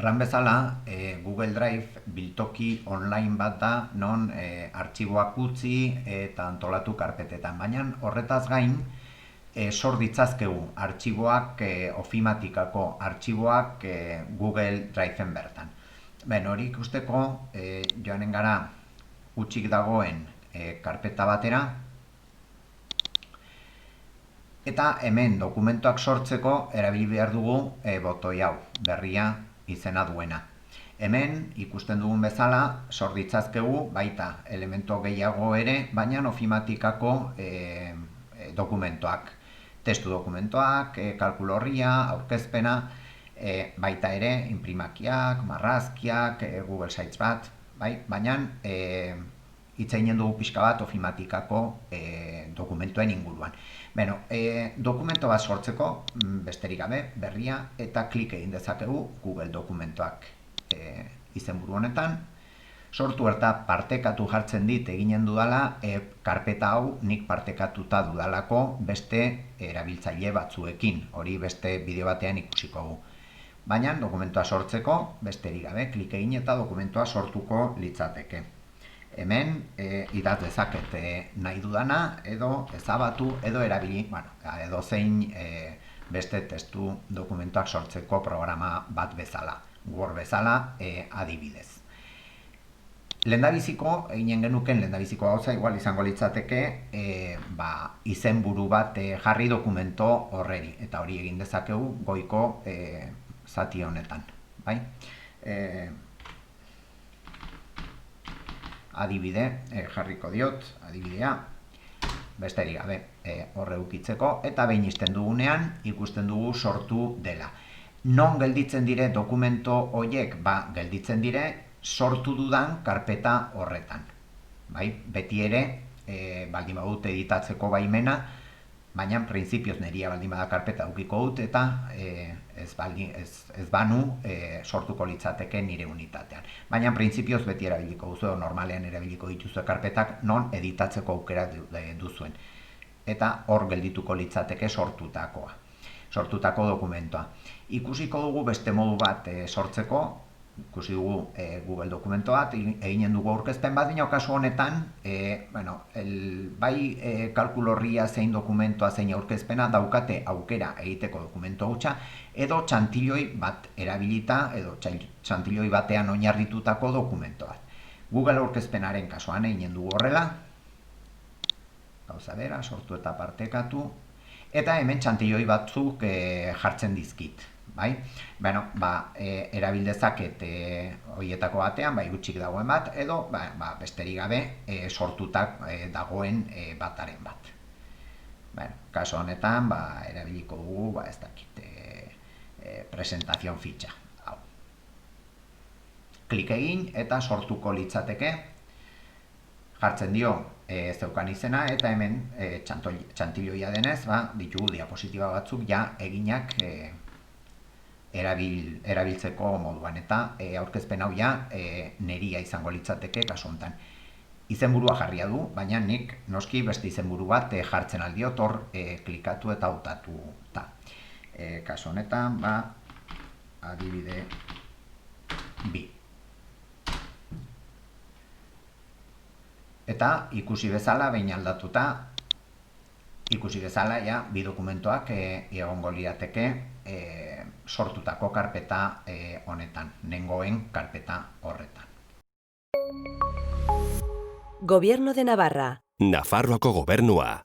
Erran bezala, Google Drive biltoki online bat da, non artxiboak utzi eta antolatu karpetetan. Baina horretaz gain, sor ditzazkegu artxiboak, ofimatikako artxiboak Google Driveen bertan. Hori ikusteko, joanen gara utxik dagoen karpeta batera, eta hemen dokumentuak sortzeko erabili behar dugu botoi hau, berria izena duena. Hemen ikusten dugun bezala sor ditzazkegu baita elemento gehiago ere, baina ofimatikako dokumentoak. Testu dokumentoak, kalkulo horria, aurkezpena, baita ere inprimakiak, marrazkiak, Google Sites bat, baina hitz eginen dugu pixka bat ofimatikako dokumentuen inguruan. Dokumento bat sortzeko, besterik gabe, berria eta klik egin dezakegu Google dokumentoak izenburu honetan. Sortu eta partekatu jartzen dit eginen dudala, karpeta hau nik partekatuta dudalako beste erabiltzaile batzuekin. Hori beste bideo batean ikusiko gu. Baina dokumentoa sortzeko, besterik gabe, klik egin eta dokumentoa sortuko litzateke. Hemen idaz dezaket nahi dudana, edo ezabatu, edo erabili, edo zein beste testu dokumentuak sortzeko programa bat bezala, Word bezala adibidez. Lehendabiziko, eginen genuken lehendabiziko gauza, igual izango litzateke, izenburu bat jarri dokumento horreri, eta hori egin dezakegu goiko zati honetan. Adibide, jarriko diot, adibidea, besterik gabe horre ukitzeko, eta behin izten dugunean ikusten dugu sortu dela. Non gelditzen dire dokumento horiek? Gelditzen dire sortu dudan karpeta horretan. Beti ere, baldin badut editatzeko baimena, baina printzipioz neria baldin bada karpeta ukiko dut, eta ez banu sortuko litzateke nire unitatean. Baina printzipioz beti erabiliko duzu, normalean erabiliko dituzue karpetak non editatzeko aukera duzuen. Eta hor geldituko litzateke sortutako dokumentoa. Ikusiko dugu beste modu bat sortzeko, ikusi dugu Google dokumentoa, eginen dugu aurkezpen bat, baina kasu honetan, bai kalkulo horria zein dokumentoa zein aurkezpena daukate aukera egiteko dokumento hutsa, edo txantiloi bat erabilita, edo txantiloi batean oinarritutako dokumentoa. Google aurkezpenaren kasuan eginen dugu horrela, gauza bera, sortu eta partekatu, eta hemen txantiloi batzuk jartzen dizkit. Erabildezaket horietako batean, gutxik dagoen bat, edo besterik gabe sortutak dagoen bataren bat. Kaso honetan, erabiliko dugu, ez dakit, presentazion fitxa. Klik egin eta sortuko litzateke, jartzen dio zeukan izena, eta hemen txantiloia denez, ditugu diapositiba batzuk ja eginak erabiltzeko moduan, eta aurkezpen hau ja neria izango litzateke kasu honetan. Izenburua jarria du, baina nik noski beste izenburu bat jartzen aldiot hor klikatu eta hautatu. Kasu honetan, adibide bi. Eta ikusi bezala, behin aldatuta, ikusi bezala, bi dokumentoak egongo lirateke sortutako karpeta honetan, nengoen karpeta horretan. Gobierno de Navarra. Nafarroako gobernua.